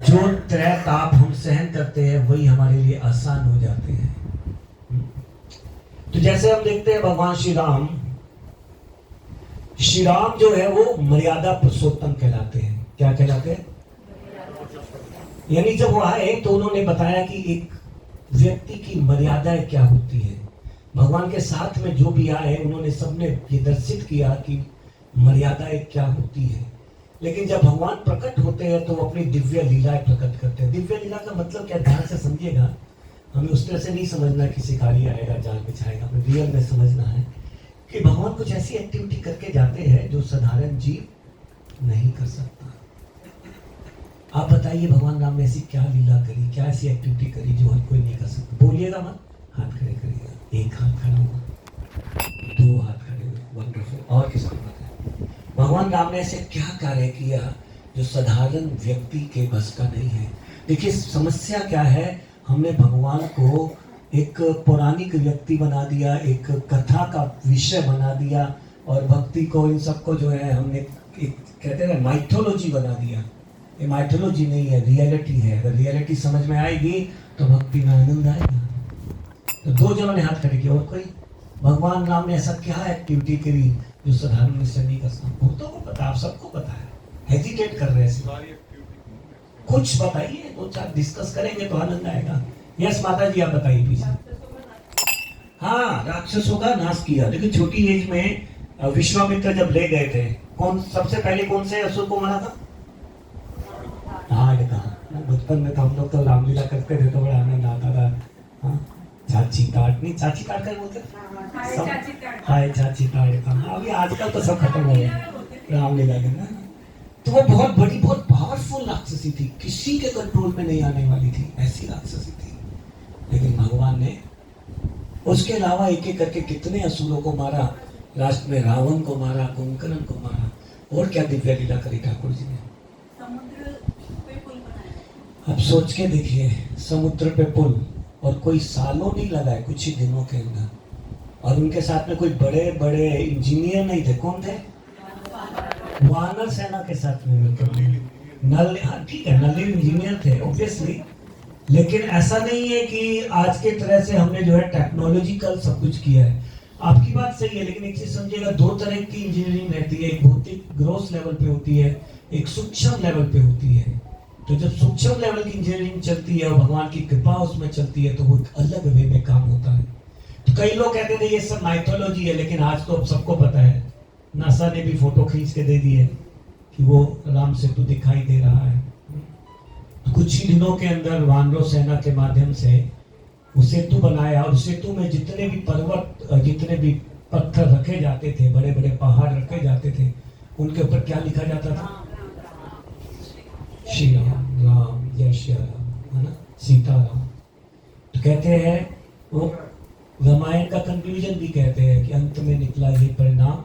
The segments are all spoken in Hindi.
जो त्रय ताप हम सहन करते हैं वही हमारे लिए आसान हो जाते हैं। तो जैसे हम देखते हैं भगवान श्री राम जो है वो मर्यादा पुरुषोत्तम कहलाते हैं। क्या कहलाते हैं? यानी जब वो आए तो उन्होंने बताया कि एक व्यक्ति की मर्यादाएं क्या होती है। भगवान के साथ में जो भी आए उन्होंने सबने ये दर्शित किया कि मर्यादाएं क्या होती है। लेकिन जब भगवान प्रकट होते हैं तो वो अपनी दिव्य लीलाएं प्रकट करते हैं। दिव्य लीला का मतलब क्या, ध्यान से समझिएगा। हमें उस तरह से नहीं समझना कि शिकारी आएगा जाल बिछाएगा, हमें रियल में समझना है कि भगवान कुछ ऐसी एक्टिविटी करके जाते हैं जो साधारण जीव नहीं कर सकता। आप बताइए भगवान राम ने ऐसी क्या लीला करी, क्या ऐसी एक्टिविटी करी जो हर कोई नहीं कर सकता? बोलिएगा मत, हाथ खड़े करिएगा। एक हाथ खड़ा हुआ, दो हाथ खड़े हुए, वंडरफुल। और किसको पता है भगवान राम ने ऐसे क्या कार्य किया जो साधारण व्यक्ति के बस का नहीं है? देखिए समस्या क्या है, हमने भगवान को एक पौराणिक व्यक्ति बना दिया, एक कथा का विषय बना दिया, और भक्ति को इन सबको जो है हमने एक कहते हैं माइथोलॉजी बना दिया। ये माइथोलॉजी नहीं है, रियलिटी है। अगर रियलिटी समझ में आएगी तो भक्ति में आनंद आएगा। तो दो जनों ने हाथ खड़े किए, और कोई? भगवान राम ने ऐसा क्या एक्टिविटी करी जो साधारण मनुष्य नहीं कर सकता? भक्तों को पता, आप सबको पता है, हेजिटेट कर रहे हैं। कुछ बताइए, दो चार डिस्कस करेंगे तो आनंद आएगा। यस माता जी, आप बताइए पीछे। हाँ, राक्षसों का नाश किया। देखिए छोटी एज में विश्वामित्र जब ले गए थे, कौन सबसे पहले कौन से असुर को मारा था? बचपन में तो हम लोग तो रामलीला करते थे तो बड़ा आनंद आता था। हाँ, चाची ताट, नहीं चाची ताट कर बोलते, हाय चाची ताट। अभी आजकल तो सब खत्म हो गया रामलीला के ना। तो वो बहुत बड़ी, बहुत पावरफुल राक्षसी थी, किसी के कंट्रोल में नहीं आने वाली थी, ऐसी राक्षसी थी। लेकिन भगवान ने उसके अलावा एक एक करके कितने असुरों को मारा। लास्ट में रावण को मारा, कुंभकर्ण को मारा। और क्या दिव्य लीला करी ठाकुर जी ने। अब सोच के देखिए, समुद्र पे पुल, और कोई सालों नहीं लगा है, कुछ ही दिनों के अंदर। और उनके साथ में कोई बड़े बड़े इंजीनियर नहीं थे। कौन थे? वानर सेना के साथ में मिलकर नल, हाँ ठीक है, नल इंजीनियर थे ऑब्वियसली। लेकिन ऐसा नहीं है कि आज के तरह से हमने जो है टेक्नोलॉजिकल सब कुछ किया है। आपकी बात सही है, लेकिन एक चीज समझिएगा, दो तरह की इंजीनियरिंग रहती है। एक भौतिक ग्रोस लेवल पे होती है, एक सूक्ष्म लेवल पे होती है। तो जब सूक्ष्म लेवल की इंजीनियरिंग चलती है और भगवान की कृपा उसमें चलती है तो वो एक अलग वे में काम होता है। तो कई लोग कहते थे ये सब माइथोलॉजी है, लेकिन आज तो सबको पता है, नासा ने भी फोटो खींच के दे दी है कि वो राम सेतु दिखाई दे रहा है। कुछ ही दिनों के अंदर वानरों सेना के माध्यम से वो सेतु बनाया, और सेतु में जितने भी पर्वत, जितने भी पत्थर रखे जाते थे, बड़े बड़े पहाड़ रखे जाते थे, उनके ऊपर क्या लिखा जाता था? श्री राम, राम जय श्री राम, है ना, सीताराम। तो कहते हैं वो रामायण का कंक्लूजन भी कहते हैं कि अंत में निकला ये परिणाम,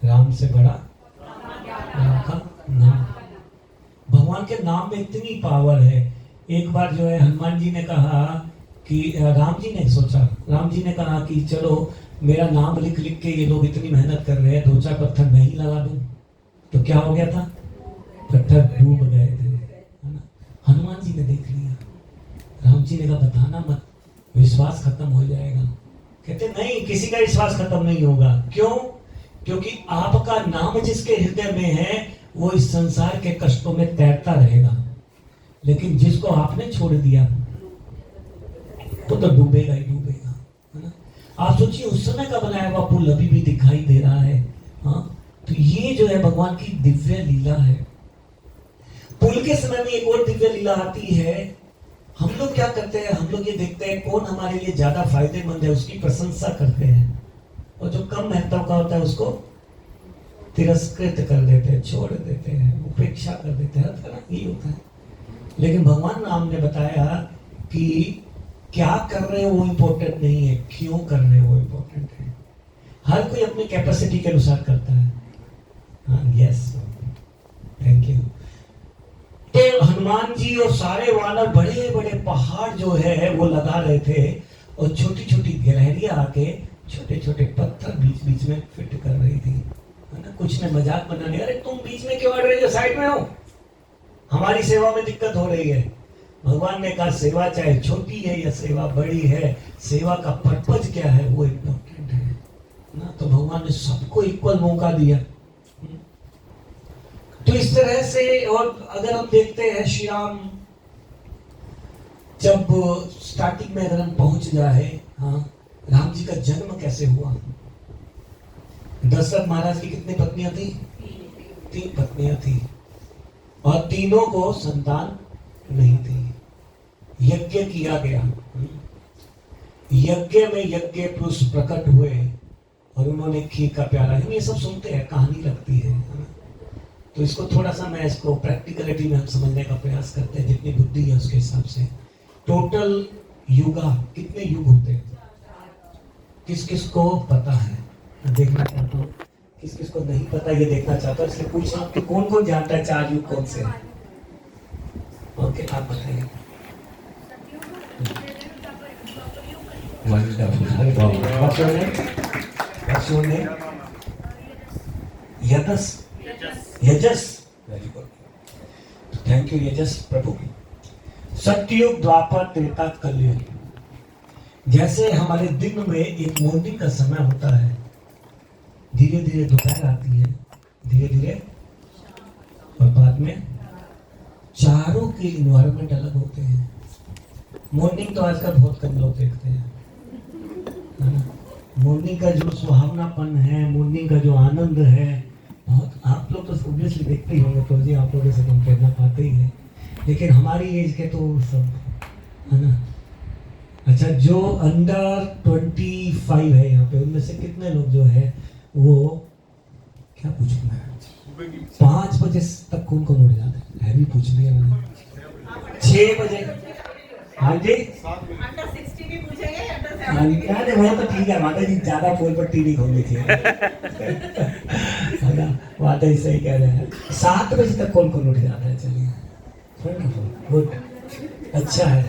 राम से बड़ा राम का नाम। भगवान के नाम में इतनी पावर है। एक बार जो है हनुमान जी ने कहा कि राम जी ने कहा कि चलो मेरा नाम लिख लिख के ये लोग इतनी मेहनत कर रहे हैं, दो चार पत्थर मैं ही लगा दूं। तो क्या हो गया था? पत्थर डूब गए थे, है ना। हनुमान जी ने देख लिया, राम जी ने कहा बताना मत, विश्वास खत्म हो जाएगा। कहते नहीं, किसी का विश्वास खत्म नहीं होगा। क्यों? क्योंकि आपका नाम जिसके हृदय में है वो इस संसार के कष्टों में तैरता रहेगा, लेकिन जिसको आपने छोड़ दिया वो तो डूबेगा ही डूबेगा, है ना। आप सोचिए उस समय का बनाया हुआ पुल अभी भी दिखाई दे रहा है। हाँ, तो ये जो है भगवान की दिव्य लीला है। पुल के समय में एक और दिव्य लीला आती है। हम लोग क्या करते हैं, हम लोग ये देखते हैं कौन हमारे लिए ज्यादा फायदेमंद है, उसकी प्रशंसा करते हैं, और जो कम महत्व का होता है उसको तिरस्कृत कर देते हैं, छोड़ देते हैं, उपेक्षा कर देते हैं। यही होता है। लेकिन भगवान राम ने बताया कि क्या कर रहे हो वो इम्पोर्टेंट नहीं है, क्यों कर रहे हो वो इम्पोर्टेंट है। हर कोई अपनी कैपेसिटी के अनुसार करता है। हाँ, यस, थैंक यू। तो हनुमान जी और सारे वानर बड़े बड़े पहाड़ जो है वो लगा रहे थे, और छोटी छोटी गिलहरियां आके छोटे छोटे पत्थर बीच बीच में फिट कर रही थी, है ना। कुछ ने मजाक बना लिया, अरे तुम बीच में क्यों अड़ रहे हो, साइड में हो। हमारी सेवा में दिक्कत हो रही है। भगवान ने कहा सेवा चाहे छोटी है या सेवा बड़ी है, सेवा का पर्पज क्या है वो इम्पोर्टेंट है ना। तो भगवान ने सबको इक्वल मौका दिया। तो इस तरह से, और अगर हम देखते हैं श्री राम जब स्टार्टिंग में अगर हम पहुंच जाए, हाँ, राम जी का जन्म कैसे हुआ। दशरथ महाराज की कितनी पत्नियां थी? 3 पत्नियां थी और तीनों को संतान नहीं थी। यज्ञ किया गया, यज्ञ में यज्ञ पुरुष प्रकट हुए और उन्होंने खीर का प्याला, हम ये सब सुनते हैं, कहानी लगती है ना? तो इसको थोड़ा सा मैं इसको प्रैक्टिकलिटी में हम समझने का प्रयास करते हैं, जितनी बुद्धि है उसके हिसाब से। टोटल युगा कितने युग होते हैं? किस किस को पता है? देखना चाहता हूँ, किस किस को नहीं पता ये देखना चाहता हूँ, इसलिए पूछ रहा हूँ कि कौन कौन जानता है 4 युग कौन से हैं? ओके, आप बताइए। यजस, यजस, वेरी गुड, थैंक यू यजस प्रभु। सतयुग, द्वापर, त्रेता, कलयुग। जैसे हमारे दिन में एक मॉर्निंग का समय होता है, धीरे धीरे दोपहर आती है, धीरे धीरे, और बाद में चारों के इन्वायरमेंट अलग होते हैं। मॉर्निंग तो आजकल बहुत कम लोग देखते हैं, है ना? मॉर्निंग का जो सुहावनापन है, मॉर्निंग का जो आनंद है, बहुत, आप लोग तो ऑब्वियसली देखते ही होंगे, तो जी आप लोगों से कम कहना पाते ही है, लेकिन हमारी एज के तो सब, है ना? अच्छा, जो अंडर 25 है यहाँ पे, उनमें से कितने लोग जो है वो, क्या पूछूं मैं, 5 बजे तक कौन कौन उठ जाते है? भी पूछ लिया मैंने। 6 बजे, हाँ जी, अंडर 60 भी पूछेंगे, अंडर 70। वो तो ठीक है, माता जी ज्यादा फोन पर टीवी खोल लीजिए, है ना? माता जी सही कह रहे हैं। 7 बजे तक कौन कौन उठ जाता है? चलिए, गुड, अच्छा है।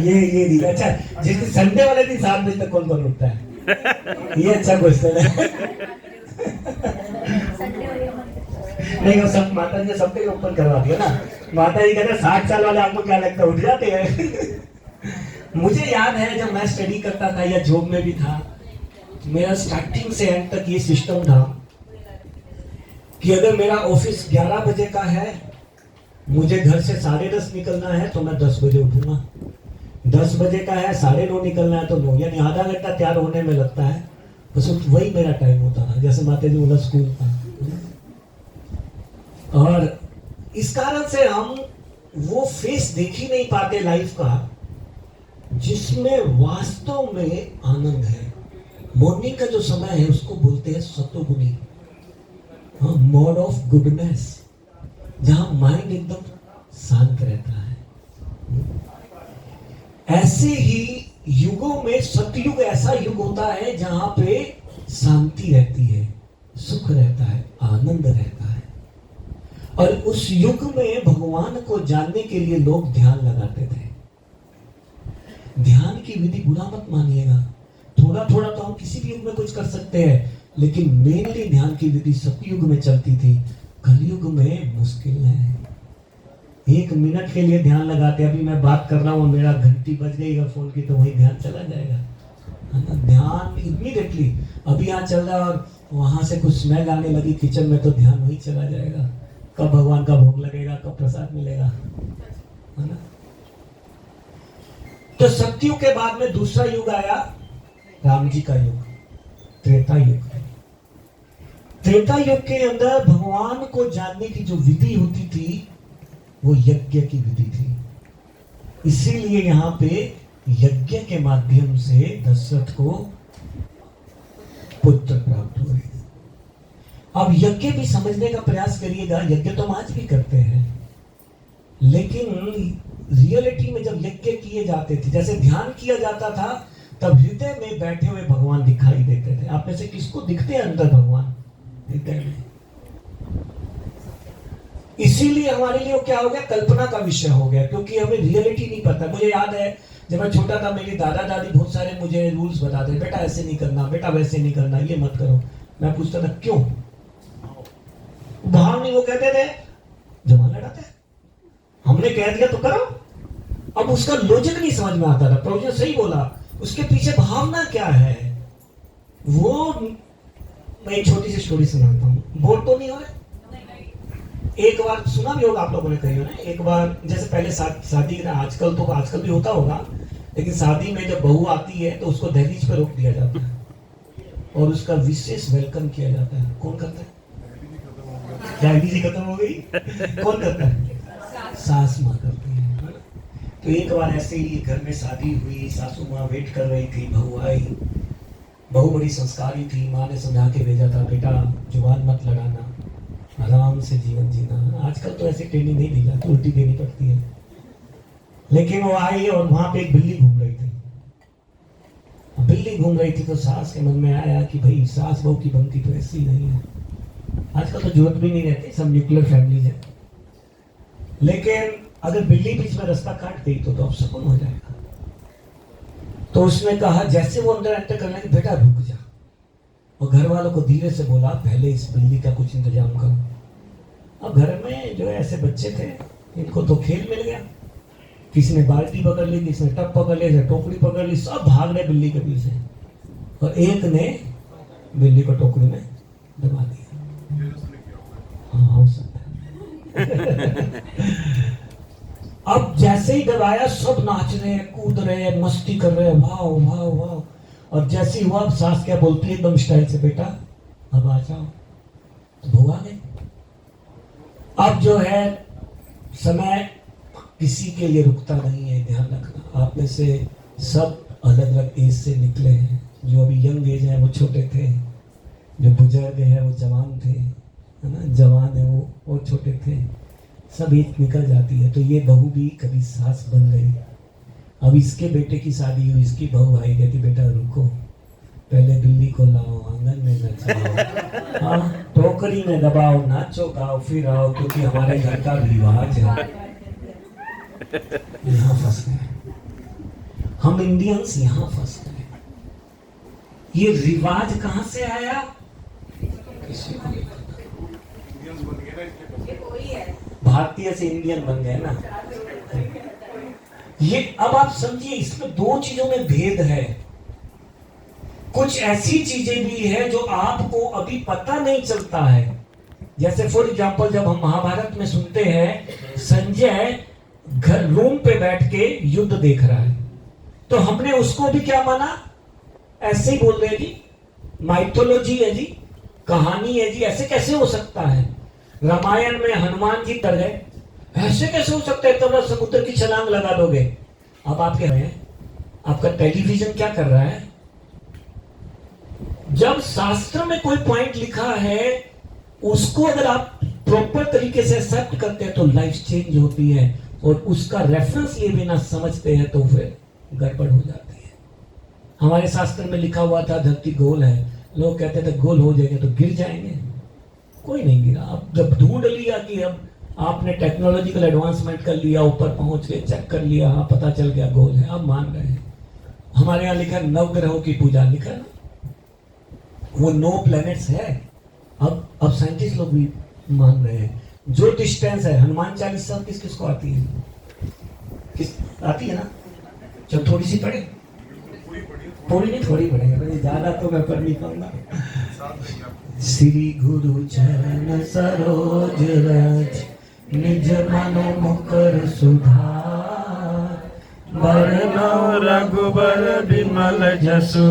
ये नहीं, अच्छा, जिस संडे वाले दिन 7 बजे तक कौन कौन उठता है? ये अच्छा क्वेश्चन है। नहीं, वो सब माता जी ने सबके ओपन करवा दिया ना। माता जी कहते हैं 60 साल वाले आपको क्या लगता है उठ जाते हैं? मुझे याद है जब मैं स्टडी करता था या जॉब में भी था, मेरा स्टार्टिंग से एंड तक ये सिस्टम था कि अगर मेरा ऑफिस 11 बजे का है, मुझे घर से 10:30 निकलना है तो मैं 10 बजे उठूंगा। 10 बजे का है, 9:30 निकलना है तो 9, यानी आधा घंटा तैयार होने में लगता है। बस वही मेरा टाइम होता था, जैसे माता जी बोला स्कूल का। और इस कारण से हम वो फेस देख ही नहीं पाते लाइफ का जिसमें वास्तव में आनंद है। मॉर्निंग का जो समय है उसको बोलते हैं सतोगुनी, मोड ऑफ गुडनेस, जहां माइंड एकदम शांत रहता है। ऐसे ही युगों में सतयुग ऐसा युग होता है जहां पे शांति रहती है, सुख रहता है, आनंद रहता है। और उस युग में भगवान को जानने के लिए लोग ध्यान लगाते थे। ध्यान की विधि बुरा मत मानिएगा, थोड़ा थोड़ा तो हम किसी भी युग में कुछ कर सकते हैं, लेकिन मेनली ध्यान की विधि सतयुग में चलती थी। कलयुग में मुश्किल है। 1 मिनट के लिए ध्यान लगाते, अभी मैं बात कर रहा हूँ, मेरा घंटी बज गई है फोन की, तो वही ध्यान चला जाएगा, है ना? ध्यान इमीडिएटली, अभी यहाँ चल रहा है और वहां से कुछ स्मेल आने लगी किचन में, तो ध्यान वही चला जाएगा। कब भगवान का भोग लगेगा, कब प्रसाद मिलेगा, है ना? तो सतयुग के बाद में दूसरा युग आया, राम जी का युग, त्रेता युग। त्रेता युग के अंदर भगवान को जानने की जो विधि होती थी वो यज्ञ की विधि थी। इसीलिए यहाँ पे यज्ञ के माध्यम से दशरथ को पुत्र प्राप्त हुए। अब यज्ञ भी समझने का प्रयास करिएगा। यज्ञ तो हम आज भी करते हैं, लेकिन रियलिटी में जब यज्ञ किए जाते थे, जैसे ध्यान किया जाता था, तब हृदय में बैठे हुए भगवान दिखाई देते थे। आप में से किसको दिखते हैं अंदर भगवान? हृदय में। इसीलिए हमारे लिए क्या हो गया, कल्पना का विषय हो गया, क्योंकि हमें रियलिटी नहीं पता। मुझे याद है जब मैं छोटा था, मेरी दादा दादी बहुत सारे मुझे रूल्स बताते, बेटा ऐसे नहीं करना, बेटा वैसे नहीं करना, ये मत करो। मैं पूछता था क्यों? भावना नहीं, वो कहते थे जमाना लड़ाते हैं, हमने कह दिया तो करो। अब उसका लॉजिक नहीं समझ में आता था। प्रभु जी ने सही बोला, उसके पीछे भावना क्या है वो। मैं एक छोटी सी स्टोरी सुनाता हूँ, बोर तो नहीं हो रहे? एक बार सुना भी होगा आप लोगों ने, कही हो ना। एक बार जैसे पहले शादी के, आजकल भी होता होगा, लेकिन शादी में जब बहू आती है तो उसको दहलीज पे रोक दिया जाता है और उसका विशेष वेलकम किया जाता है। कौन करता है? क्या आईडी खत्म हो गई? कौन करता है? सास माँ करती है। तो एक बार ऐसे ही घर में शादी हुई, सासू माँ वेट कर रही थी, बहू आई। बहू बड़ी संस्कारी थी, माँ ने समझा के भेजा था, बेटा जुबान मत लगाना, आराम से जीवन जीना। आजकल तो ऐसी ट्रेनिंग नहीं दी जाती, उल्टी देनी पड़ती है। लेकिन वो आई और वहां पे एक बिल्ली घूम रही थी। बिल्ली घूम रही थी तो सास के मन में आया कि भाई सास बहू की बनती तो ऐसी नहीं है। आजकल तो जरूरत भी नहीं रहती, सब न्यूक्लियर फैमिलीज है। लेकिन अगर बिल्ली बीच में रास्ता काट गई तो अब सुकून हो जाएगा। तो उसने कहा, जैसे वो अंदर एंटर करने लगी, बेटा रुक जा। और घर वालों को धीरे से बोला, पहले इस बिल्ली का कुछ इंतजाम करो। अब घर में जो ऐसे बच्चे थे, इनको तो खेल मिल गया। किसी ने बाल्टी पकड़ ली, किसी ने टब पकड़ लिया, टोकरी पकड़ ली, सब भाग रहे बिल्ली के पीछे। और एक ने बिल्ली को टोकरी में दबा दिया। हाँ, हो सकता है। अब जैसे ही दबाया, सब नाच रहे हैं, कूद रहे हैं, मस्ती कर रहे हैं, वाह वाह वाह। और जैसे ही हुआ, अब सास क्या बोलती है एकदम स्टाइल से, बेटा अब आ जाओ। तो बहू आ गई। अब जो है समय किसी के लिए रुकता नहीं है, ध्यान रखना। आप में से सब अलग अलग एज से निकले हैं। जो अभी यंग एज है वो छोटे थे, जो बुजुर्ग है वो जवान थे, है ना, जवान है वो छोटे थे। सब एज निकल जाती है। तो ये बहू भी कभी सास बन गई। अब इसके बेटे की शादी हुई, इसकी बहू आई, कहती बेटा रुको, पहले बिल्ली को लाओ, आंगन में नचाओ, हाँ टोकरी में दबाओ, नाचो गाओ, फिर आओ, क्योंकि हमारे घर का रिवाज है। यहाँ फंस गए हम इंडियंस, यहाँ फंस गए। ये रिवाज कहां से आया? किसी को नहीं पता। भारतीय से इंडियन बन गए ना। ये अब आप समझिए, इसमें दो चीजों में भेद है। कुछ ऐसी चीजें भी है जो आपको अभी पता नहीं चलता है। जैसे फॉर एग्जांपल, जब हम महाभारत में सुनते हैं संजय घर रूम पे बैठ के युद्ध देख रहा है, तो हमने उसको भी क्या माना? ऐसे ही बोल रहे जी, माइथोलॉजी है जी, कहानी है जी, ऐसे कैसे हो सकता है? रामायण में हनुमान जी तर गए, ऐसे कैसे हो सकता है? तब समुद्र की छलांग लगा दोगे। अब आप कह रहे हैं, आपका टेलीविजन क्या कर रहा है? जब शास्त्र में कोई पॉइंट लिखा है, उसको अगर आप प्रॉपर तरीके से एक्सेप्ट करते हैं तो लाइफ चेंज होती है, और उसका रेफरेंस लिए बिना समझते हैं तो फिर गड़बड़ हो जाती है। हमारे शास्त्र में लिखा हुआ था धरती गोल है, लोग कहते थे गोल हो जाएंगे तो गिर जाएंगे, कोई नहीं गिरा। अब जब ढूंढ लिया कि अब आपने टेक्नोलॉजिकल एडवांसमेंट कर लिया, ऊपर पहुंच के चेक कर लिया, हाँ पता चल गया गोल है, अब मान रहे हैं। हमारे यहाँ लिखा नवग्रहों की पूजा, लिखा ना, वो 9 प्लैनेट्स है। अब साइंटिस्ट लोग भी मान रहे हैं। जो डिस्टेंस है, हनुमान चालीसा किस किस को आती है? किस आती है ना? चल थोड़ी सी पढ़े, थोड़ी नहीं थोड़ी पढ़ेगा, ज्यादा तो मैं पढ़ नहीं पाऊंगा। श्री गुरु चरण सरोज रज, निज मनो मुकर सुधार, बरनौ रघुबर विमल जसु,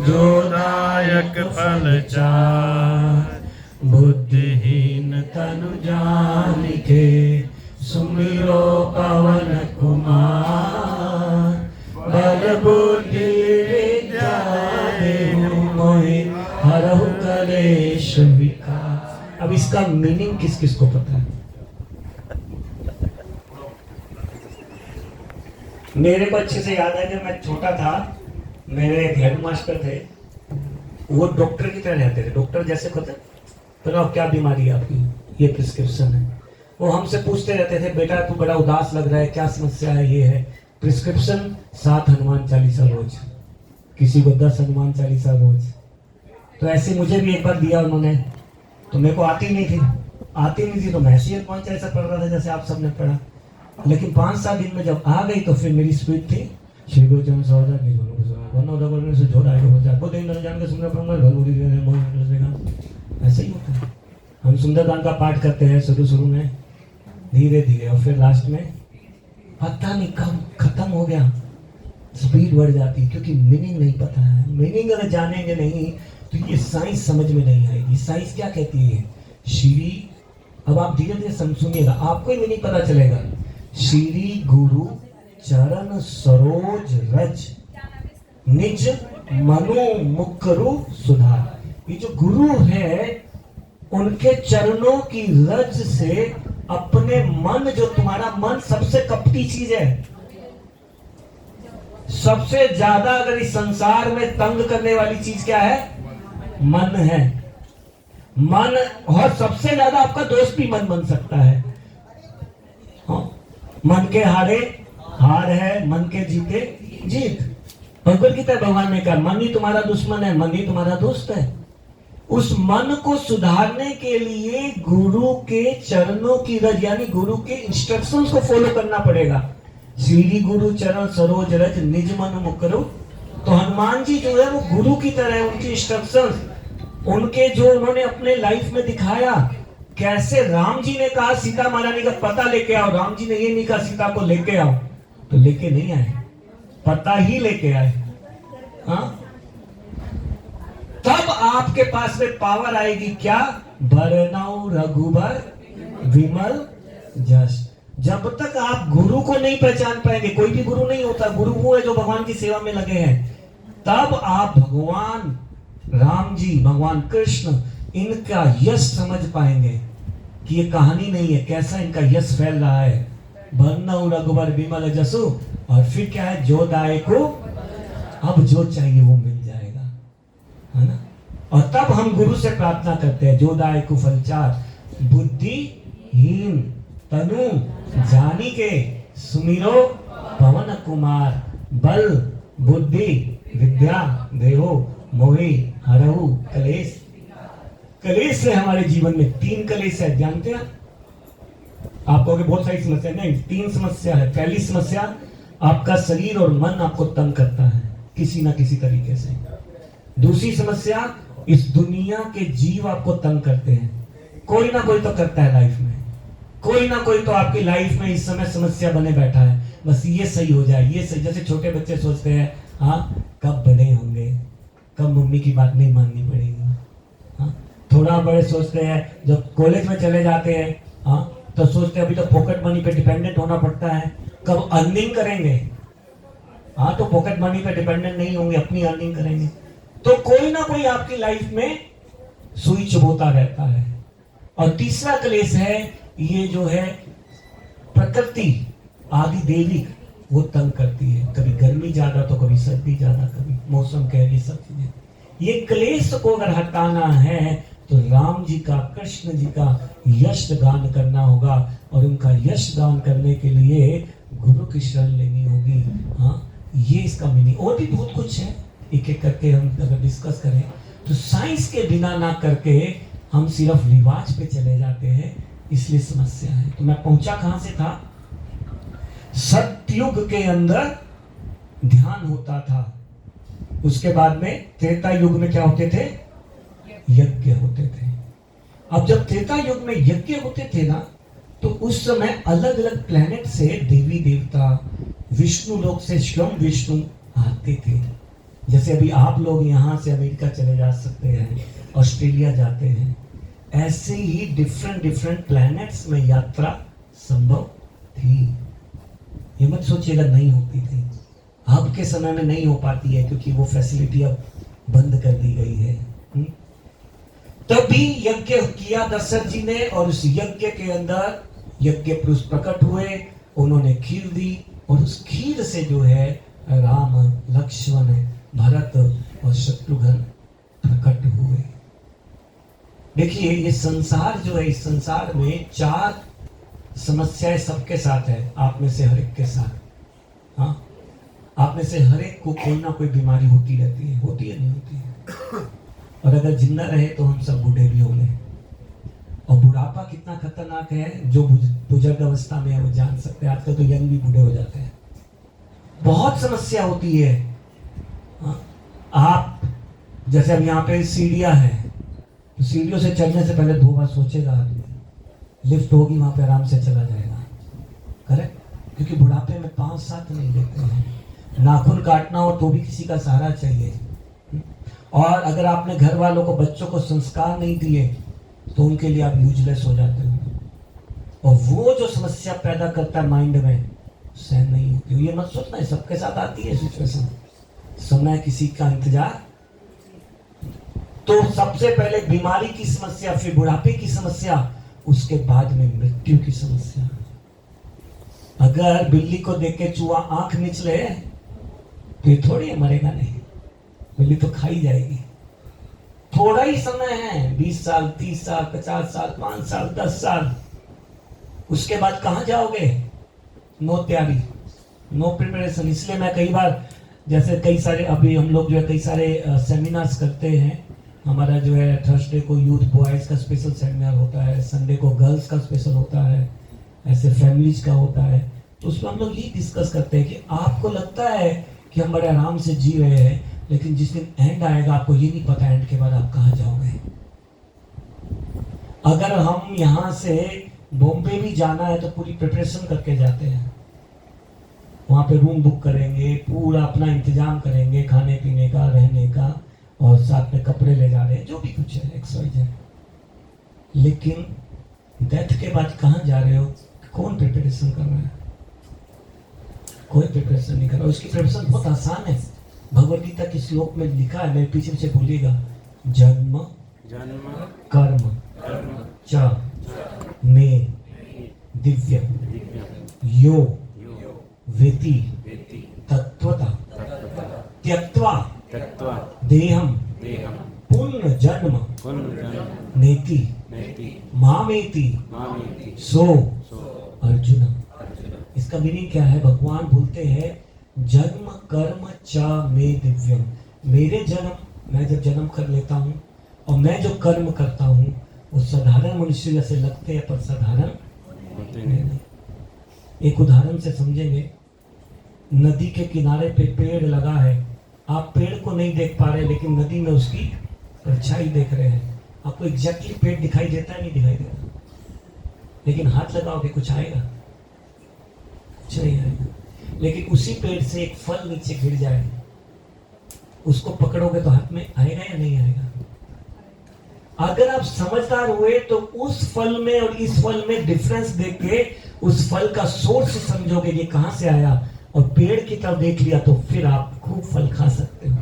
जो दायक फल चार, बुद्धिहीन तनु जानिके, सुमिरो पवन कुमार, बल बुद्धि विद्या देहु मोहि, हरहु कलेश विकार। अब इसका मीनिंग किस किस को पता है? मेरे को अच्छे से याद है, जब मैं छोटा था, मेरे एक हेड मास्टर थे, वो डॉक्टर की तरह रहते थे। डॉक्टर जैसे कहते, तो क्या बीमारी है आपकी? ये प्रिस्क्रिप्शन है। वो हमसे पूछते रहते थे, बेटा तू बड़ा उदास लग रहा है, क्या समस्या है? ये है प्रिस्क्रिप्शन, 7 हनुमान चालीसा रोज, किसी को 10 हनुमान चालीसा रोज। तो ऐसे मुझे भी एक बार दिया उन्होंने, तो मेरे को आती नहीं थी। आती नहीं थी तो मैसेज पहुंचा ऐसा पढ़ रहा था जैसे आप सबने पढ़ा। लेकिन 5-7 दिन में जब आ गई तो फिर मेरी स्पीड थी श्री गुरु चरण सौदा की दोनों को सुना वरना उधर बोलने से जोड़ आएगा हो जाए खुद नहीं जान के सुनना पड़ूंगा भगवती देगा। ऐसा ही होता है। हम सुंदरकांड का पाठ करते हैं शुरू में धीरे धीरे और फिर लास्ट में पता नहीं कब खत्म हो गया, स्पीड बढ़ जाती है क्योंकि मीनिंग नहीं पता है। मीनिंग अगर जानेंगे नहीं तो ये साइंस समझ में नहीं आएगी। साइंस क्या कहती है? श्री, अब आप धीरे धीरे सुनिएगा, आपको ही नहीं पता चलेगा। श्री गुरु चरण सरोज रज निज मनो मुकरु सुधार। ये जो गुरु है उनके चरणों की रज से अपने मन, जो तुम्हारा मन सबसे कपटी चीज है, सबसे ज्यादा अगर इस संसार में तंग करने वाली चीज क्या है? मन है। मन, और सबसे ज्यादा आपका दोस्त भी मन बन सकता है। हाँ, मन के हारे हार है, मन के जीते जीत। भगवत गीता भगवान ने कहा मन ही तुम्हारा दुश्मन है, मन ही तुम्हारा दोस्त है। उस मन को सुधारने के लिए गुरु के चरणों की रज यानी गुरु के इंस्ट्रक्शंस को फॉलो करना पड़ेगा। श्री गुरु चरण सरोज रज निज मन मुकरो। तो हनुमान जी जो है वो गुरु की तरह है। उनकी इंस्ट्रक्शंस, उनके जो उन्होंने अपने लाइफ में दिखाया, कैसे राम जी ने कहा सीता महारानी का पता लेके आओ, राम जी ने ये नहीं कहा सीता को लेके आओ, तो लेके नहीं आए, पता ही लेके आए। हाँ, तब आपके पास में पावर आएगी क्या? बरनौ रघुबर विमल जस। जब तक आप गुरु को नहीं पहचान पाएंगे, कोई भी गुरु नहीं होता, गुरु वो है जो भगवान की सेवा में लगे हैं, तब आप भगवान राम जी, भगवान कृष्ण, इनका यश समझ पाएंगे कि ये कहानी नहीं है, कैसा इनका यश फैल रहा है। बरनौ रघुबर विमल जसु, और फिर क्या है? जो दाए को, अब जो चाहिए वो मिल जाएगा, है ना। और तब हम गुरु से प्रार्थना करते हैं, जो दाए को फलचार बुद्धिहीन तनु जानी के सुमिरो पवन कुमार बल बुद्धि विद्या देहो मोहि हरहु कलेश। कलेश है हमारे जीवन में 3 कलेश है, जानते हैं आप? कहोगे बहुत सारी समस्या, नहीं, 3 समस्या है। पहली समस्या, आपका शरीर और मन आपको तंग करता है किसी ना किसी तरीके से। दूसरी समस्या, इस दुनिया के जीव आपको तंग करते हैं, कोई ना कोई तो करता है लाइफ में, कोई ना कोई तो आपकी लाइफ में इस समय समस्या बने बैठा है, बस ये सही हो जाए, ये सही। जैसे छोटे बच्चे सोचते हैं, हाँ कब बड़े होंगे, कब मम्मी की बात नहीं माननी पड़ेगी। हाँ, थोड़ा बड़े सोचते हैं, जब कॉलेज में चले जाते हैं, हाँ तो सोचते हैं अभी तो पॉकेट मनी पे डिपेंडेंट होना पड़ता है, कब अर्निंग करेंगे। हाँ, तो पॉकेट मनी पे डिपेंडेंट नहीं होंगे, अपनी अर्निंग करेंगे। तो कोई ना कोई आपकी लाइफ में सुई चुभोता रहता है। और तीसरा क्लेश है, ये जो है प्रकृति आदि देवी, वो तंग करती है, कभी गर्मी ज्यादा तो कभी सर्दी ज्यादा, कभी मौसम कह, ये सब चीजें। ये क्लेश को अगर हटाना है तो राम जी का, कृष्ण जी का यश गान करना होगा, और उनका यश गान करने के लिए गुरु की शरण लेनी होगी। हाँ, ये इसका मीनिंग। और भी बहुत कुछ है, एक एक करके हम अगर डिस्कस करें तो साइंस के बिना ना करके हम सिर्फ रिवाज पे चले जाते हैं, इसलिए समस्या है। तो मैं पहुंचा कहां से था? सतयुग के अंदर ध्यान होता था, उसके बाद में त्रेता युग में क्या होते थे? यज्ञ होते थे। अब जब त्रेता युग में यज्ञ होते थे ना, तो उस समय अलग अलग प्लेनेट से देवी देवता, विष्णु लोक से स्वयं विष्णु आते थे। जैसे अभी आप लोग यहाँ से अमेरिका चले जा सकते हैं, ऑस्ट्रेलिया जाते हैं, ऐसे ही डिफरेंट डिफरेंट प्लैनेट्स में यात्रा संभव थी। ये मत सोचिएगा नहीं होती थी, अब के समय में नहीं हो पाती है क्योंकि वो फैसिलिटी अब बंद कर दी गई है। तभी यज्ञ किया दशरथ जी ने, और उस यज्ञ के अंदर यज्ञ पुरुष प्रकट हुए, उन्होंने खीर दी, और उस खीर से जो है राम, लक्ष्मण, भरत और शत्रुघ्न प्रकट हुए। देखिए, ये संसार जो है, इस संसार में 4 समस्याएं सबके साथ है, आप में से हर एक के साथ। हाँ, आप में से हर एक को कोई ना कोई बीमारी होती रहती है, होती है नहीं होती है। और अगर जिंदा रहे तो हम सब बूढ़े भी होंगे, और बुढ़ापा कितना खतरनाक है, जो बुजुर्ग अवस्था में है वो जान सकते हैं। आजकल तो यंग भी बूढ़े हो जाते हैं, बहुत समस्या होती है। आप जैसे अब यहाँ पे सीढ़ियाँ हैं, तो सीढ़ियों से चढ़ने से पहले 2 बार सोचेगा आदमी, लिफ्ट होगी वहाँ पे आराम से चला जाएगा, करेक्ट? क्योंकि बुढ़ापे में 5 साथ नहीं देते हैं, नाखून काटना हो तो भी किसी का सहारा चाहिए। और अगर आपने घर वालों को, बच्चों को संस्कार नहीं दिए तो उनके लिए आप यूजलेस हो जाते हो। और वो जो समस्या पैदा करता है माइंड में, सहन नहीं होती। ये मत सोचना है सबके साथ आती है सिचुएशन, समय किसी का इंतजार। तो सबसे पहले बीमारी की समस्या, फिर बुढ़ापे की समस्या, उसके बाद में मृत्यु की समस्या। अगर बिल्ली को देख के चूहा आंख निचले तो ये थोड़ी मरेगा नहीं, बिल्ली तो खाई जाएगी। थोड़ा ही समय है, 20 साल, 30 साल, 50 साल, 5 साल, 10 साल, उसके बाद कहां जाओगे? नो तैयारी, नो प्रिपरेशन। इसलिए मैं कई बार, जैसे कई सारे अभी हम लोग जो है कई सारे सेमिनार्स करते हैं। हमारा जो है थर्सडे को यूथ बॉयज़ का स्पेशल सेमिनार होता है, संडे को गर्ल्स का स्पेशल होता है, ऐसे फैमिलीज का होता है। तो उसमें हम लोग ये डिस्कस करते हैं कि आपको लगता है कि हम बड़े आराम से जी रहे हैं, लेकिन जिस दिन एंड आएगा आपको ये नहीं पता एंड के बाद आप कहाँ जाओगे। अगर हम यहाँ से बॉम्बे भी जाना है तो पूरी प्रिपरेशन करके जाते हैं, वहाँ पे रूम बुक करेंगे, पूरा अपना इंतजाम करेंगे, खाने पीने का, रहने का, और साथ में कपड़े ले जा रहे हैं, जो भी कुछ है XYZ। लेकिन डेथ के बाद कहाँ जा रहे हो? कौन प्रिपरेशन कर रहा है? कोई प्रिपरेशन नहीं कर रहा। उसकी प्रिपरेशन बहुत आसान है। भगवद गीता के श्लोक में लिखा है, मेरे पीछे पीछे बोलिएगा, जन्म कर्म च मे दिव्य यो वेति तत्वता त्यक्त्वा देहम पुनर्जन्म नेति मामेति सो अर्जुन। इसका मीनिंग क्या है? भगवान बोलते हैं जन्म कर्म च मे दिव्यम। मेरे जन्म, मैं जब जन्म कर लेता हूँ और मैं जो कर्म करता हूँ वो साधारण मनुष्य जैसे लगते हैं, पर साधारण नहीं। एक उदाहरण से समझेंगे। नदी के किनारे पे पेड़ लगा है, आप पेड़ को नहीं देख पा रहे, लेकिन नदी में उसकी परछाई देख रहे हैं। आपको एग्जैक्टली पेड़ दिखाई देता है? नहीं दिखाई देता, लेकिन हाथ लगाओगे कुछ आएगा? कुछ नहीं आएगा। लेकिन उसी पेड़ से एक फल नीचे गिर जाए, उसको पकड़ोगे तो हाथ में आएगा या नहीं आएगा? अगर आप समझदार हुए तो उस फल में और इस फल में डिफरेंस देख के उस फल का सोर्स समझोगे ये कहां से आया, और पेड़ की तरफ देख लिया तो फिर आप खूब फल खा सकते हो।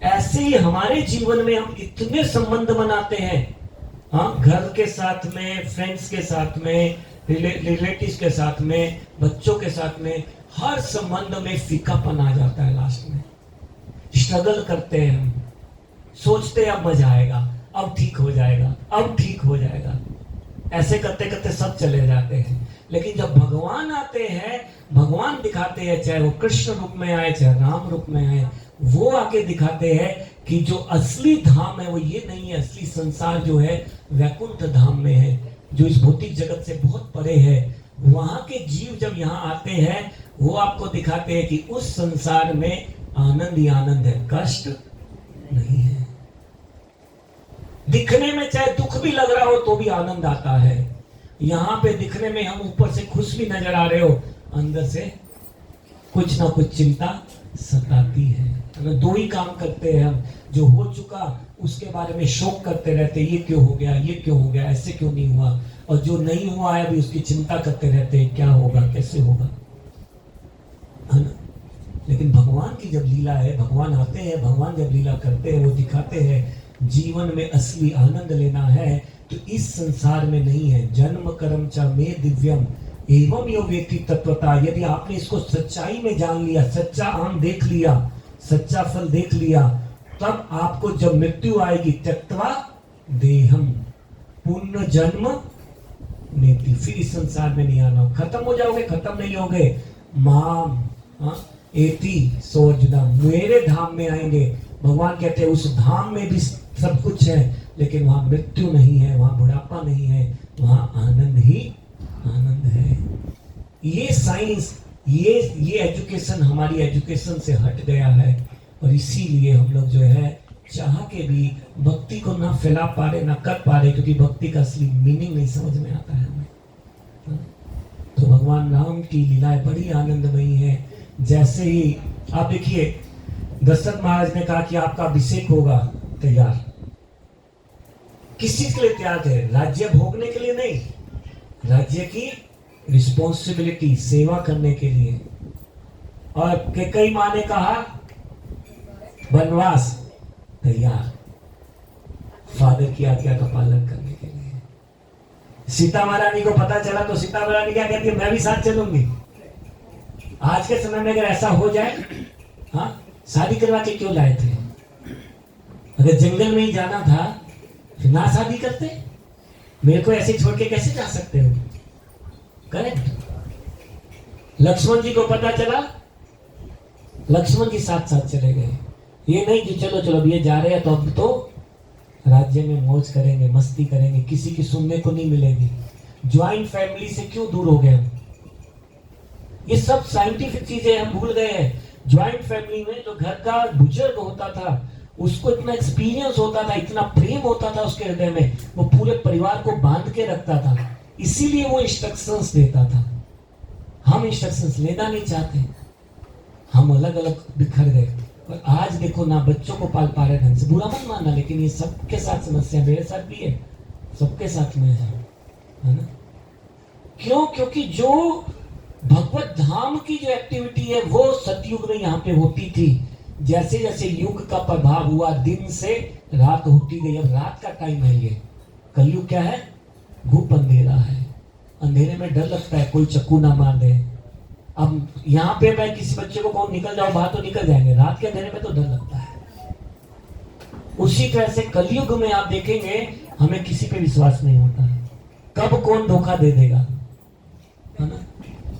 ऐसे ही हमारे जीवन में हम इतने संबंध बनाते हैं, हाँ, घर के साथ में, फ्रेंड्स के साथ में, रिलेटिव्स के साथ में, बच्चों के साथ में, हर संबंध में फीकापन आ जाता है। लास्ट में स्ट्रगल करते हैं हम, सोचते हैं अब मजा आएगा, अब ठीक हो जाएगा, अब ठीक हो जाएगा, ऐसे करते करते सब चले जाते हैं। लेकिन जब भगवान आते हैं, भगवान दिखाते हैं, चाहे वो कृष्ण रूप में आए, चाहे राम रूप में आए, वो आके दिखाते हैं कि जो असली धाम है वो ये नहीं है। असली संसार जो है वैकुंठ धाम में है, जो इस भौतिक जगत से बहुत परे है। वहां के जीव जब यहाँ आते हैं वो आपको दिखाते हैं कि उस संसार में आनंद ही आनंद है, कष्ट नहीं है। दिखने में चाहे दुख भी लग रहा हो तो भी आनंद आता है। यहाँ पे दिखने में हम ऊपर से खुश भी नजर आ रहे हो, अंदर से कुछ ना कुछ चिंता सताती है। हमें दो ही काम करते हैं हम, जो हो चुका उसके बारे में शोक करते रहते, ये क्यों हो गया, ये क्यों हो गया, ऐसे क्यों नहीं हुआ, और जो नहीं हुआ है अभी उसकी चिंता करते रहते हैं, क्या होगा, कैसे होगा, है ना। लेकिन भगवान की जब लीला है, भगवान आते हैं, भगवान जब लीला करते हैं, वो दिखाते हैं जीवन में असली आनंद लेना है तो इस संसार में नहीं है। जन्म कर्म च मे दिव्यम एवं यो वेति तत्वता। यदि आपने इसको सच्चाई में जान लिया, सच्चा आम देख लिया, सच्चा फल देख लिया, तब आपको जब मृत्यु आएगी, त्यक्त्वा देहम पुनर्जन्म नेति, फिर इस संसार में नहीं आना। खत्म हो जाओगे, खत्म नहीं होगे। माम एति सोर्जुना, मेरे धाम में आएंगे। भगवान कहते हैं उस धाम में भी सब कुछ है, लेकिन वहां मृत्यु नहीं है, वहां बुढ़ापा नहीं है, वहां आनंद ही आनंद है। ये साइंस, ये एजुकेशन हमारी एजुकेशन से हट गया है, और इसीलिए हम लोग जो है चाह के भी भक्ति को ना फैला पा रहे, ना कर पा रहे, क्योंकि भक्ति का असली मीनिंग नहीं समझ में आता है हमें। तो भगवान राम की लीलाएं बड़ी आनंदमयी है। जैसे ही आप देखिए, दशरथ महाराज ने कहा कि आपका अभिषेक होगा, तैयार। किस चीज के लिए तैयार थे? राज्य भोगने के लिए नहीं, राज्य की रिस्पॉन्सिबिलिटी, सेवा करने के लिए। और कई माँ ने कहा वनवास, तैयार फादर की आज्ञा का पालन करने के लिए। सीता महारानी को पता चला तो सीता महारानी क्या कहती है? मैं भी साथ चलूंगी। आज के समय में अगर ऐसा हो जाए, हाँ, शादी करवा के क्यों लाए थे? अगर जंगल में ही जाना था फिर ना शादी करते? मेरे को ऐसे छोड़ के कैसे जा सकते हो? करेक्ट। लक्ष्मण जी को पता चला, लक्ष्मण जी साथ साथ चले गए। ये नहीं कि चलो चलो अब ये जा रहे हैं तो अब तो राज्य में मौज करेंगे, मस्ती करेंगे, किसी की सुनने को नहीं मिलेगी। ज्वाइंट फैमिली से क्यों दूर हो गए? ये सब साइंटिफिक चीजें हम भूल गए हैं। ज्वाइंट फैमिली में जो घर का बुजुर्ग होता था, उसको इतना एक्सपीरियंस होता था, इतना प्रेम होता था उसके हृदय में, वो पूरे परिवार को बांध के रखता था, इसीलिए वो इंस्ट्रक्शंस देता था। हम इंस्ट्रक्शंस लेना नहीं चाहते, हम अलग अलग बिखर गए। और आज देखो ना, बच्चों को पाल पा रहे ढंग से। बुरा मत मानना, लेकिन ये सबके साथ समस्या, मेरे साथ भी है, सबके साथ में है ना? क्यों? क्योंकि जो भगवत धाम की जो एक्टिविटी है वो सतयुग में यहाँ पे होती थी। जैसे जैसे युग का प्रभाव हुआ, दिन से रात होती गई। अब रात का टाइम है ये। कलयुग क्या है? घूप अंधेरा है। अंधेरे में डर लगता है कोई चक्कू ना मार दे। अब यहाँ पे मैं किसी बच्चे को कहूँ निकल जाओ बाहर, तो निकल जाएंगे। रात के अंधेरे में तो डर लगता है। उसी तरह से कलयुग में आप देखेंगे हमें किसी पे विश्वास नहीं होता, कब कौन धोखा दे देगा, है ना?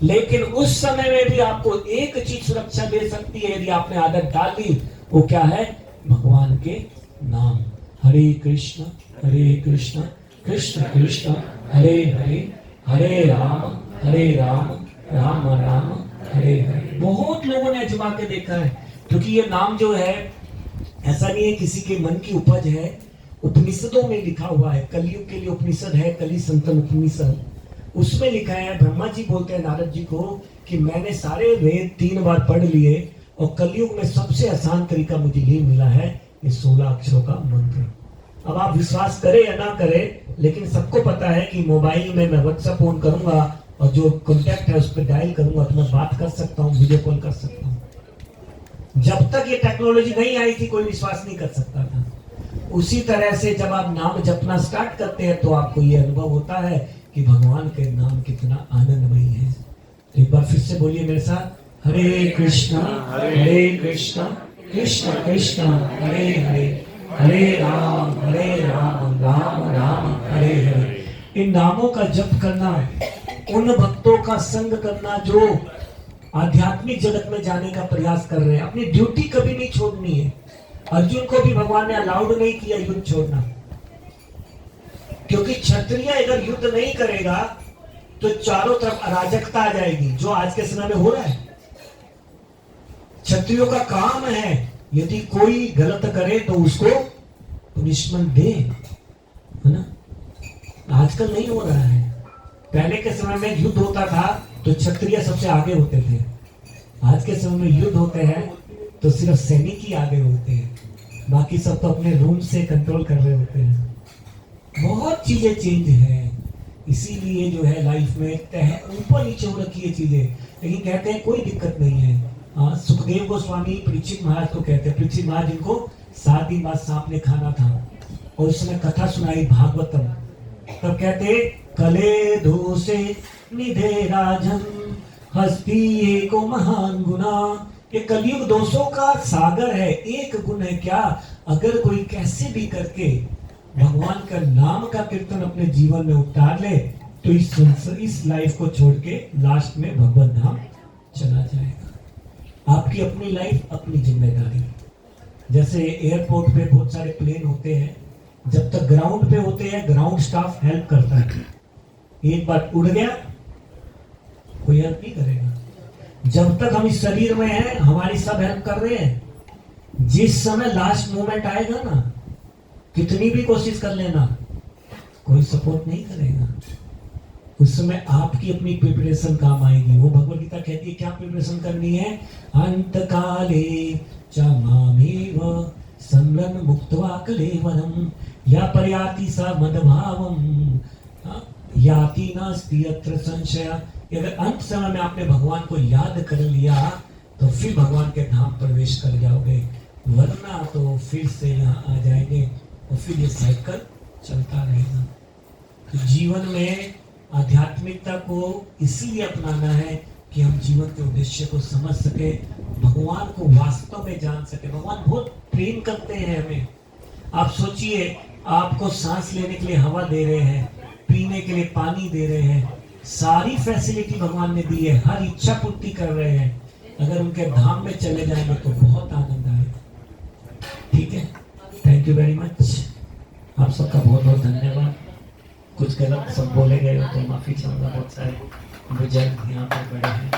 लेकिन उस समय में भी आपको एक चीज सुरक्षा दे सकती है, यदि आपने आदत डाल दी। वो क्या है? भगवान के नाम। हरे कृष्ण कृष्ण कृष्ण हरे हरे, हरे राम राम राम हरे हरे। बहुत लोगों ने अजमा के देखा है, क्योंकि ये नाम जो है ऐसा नहीं है किसी के मन की उपज है, उपनिषदों में लिखा हुआ है। कलयुग के लिए उपनिषद है, कली संतन उपनिषद। उसमें लिखा है, ब्रह्मा जी बोलते हैं नारद जी को कि मैंने सारे वेद 3 बार पढ़ लिए, और कलयुग में सबसे आसान तरीका मुझे ये मिला है, ये 16 अक्षरों का मंत्र। अब आप विश्वास करें या ना करें, लेकिन सबको पता है कि मोबाइल में मैं व्हाट्सएप ऑन करूंगा और जो कॉन्टैक्ट है उस पर डायल करूंगा तो मैं बात कर सकता हूँ, वीडियो कॉल कर सकता हूँ। जब तक ये टेक्नोलॉजी नहीं आई थी कोई विश्वास नहीं कर सकता था। उसी तरह से जब आप नाम जपना स्टार्ट करते हैं तो आपको ये अनुभव होता है कि भगवान के नाम कितना आनंदमयी है। एक बार फिर से बोलिए मेरे साथ, हरे कृष्णा कृष्ण कृष्ण हरे हरे, हरे राम राम राम हरे हरे। इन नामों का जप करना, उन भक्तों का संग करना जो आध्यात्मिक जगत में जाने का प्रयास कर रहे हैं। अपनी ड्यूटी कभी नहीं छोड़नी है। अर्जुन को भी भगवान ने अलाउड नहीं किया युद्ध छोड़ना, क्योंकि क्षत्रिय अगर युद्ध नहीं करेगा तो चारों तरफ अराजकता आ जाएगी, जो आज के समय में हो रहा है। क्षत्रियों का काम है यदि कोई गलत करे तो उसको पनिशमेंट दे, है ना? आजकल नहीं हो रहा है। पहले के समय में युद्ध होता था तो क्षत्रिय सबसे आगे होते थे। आज के समय में युद्ध होते हैं तो सिर्फ सैनिक ही आगे होते हैं, बाकी सब तो अपने रूम से कंट्रोल कर रहे होते हैं। बहुत चीजें चेंज है, इसीलिए जो है लाइफ में ऊपर नीचे हो रखी है चीजें, लेकिन कहते हैं कोई दिक्कत नहीं है। सुखदेव गोस्वामी परीक्षित महाराज को कहते हैं, परीक्षित महाराज जिनको 7 दिन बाद सांप ने खाना था और उसने कथा सुनाई भागवतम, तब कहते कले धोसे निधे राजन हस्ती को महान गुना। ये कलयुग दोषों का सागर है, एक गुण है क्या? अगर कोई कैसे भी करके भगवान का नाम का कीर्तन अपने जीवन में उतार ले तो इस लाइफ को छोड़ के लास्ट में भगवत धाम चला जाएगा। आपकी अपनी लाइफ, अपनी जिम्मेदारी। जैसे एयरपोर्ट पे बहुत सारे प्लेन होते हैं, जब तक ग्राउंड पे होते हैं ग्राउंड स्टाफ हेल्प करता है, एक बार उड़ गया कोई हेल्प नहीं करेगा। जब तक हम इस शरीर में हैं हमारी सब हेल्प कर रहे हैं, जिस समय लास्ट मोमेंट आएगा ना, कितनी भी कोशिश कर लेना कोई सपोर्ट नहीं करेगा। उस समय आपकी अपनी प्रिपरेशन काम आएगी। वो भगवद गीता कहती है क्या प्रिपरेशन करनी है, अंत काले च मामेव संरन मुक्त्वा कलेवरम या पर्याति स मदभावम याति नास्ति अत्र संशय। अगर अंत समय में आपने भगवान को याद कर लिया तो फिर भगवान के धाम प्रवेश कर जाओगे, वरना तो फिर से यहाँ आ जाएंगे और फिर ये साइकिल चलता रहेगा। तो जीवन में आध्यात्मिकता को इसलिए अपनाना है कि हम जीवन के उद्देश्य को समझ सके, भगवान को वास्तव में जान सके। भगवान बहुत प्रेम करते हैं हमें। आप सोचिए, आपको सांस लेने के लिए हवा दे रहे हैं, पीने के लिए पानी दे रहे हैं, सारी फैसिलिटी भगवान ने दी है, हर इच्छा पूर्ति कर रहे हैं। अगर उनके धाम में चले जाएंगे तो बहुत आनंद आएगा। ठीक है, थैंक यू वेरी मच। आप सबका बहुत बहुत धन्यवाद। कुछ गलत सब बोले गए हो तो माफी चाहूंगा। बहुत सारे बुजुर्ग यहाँ पर बड़े हैं।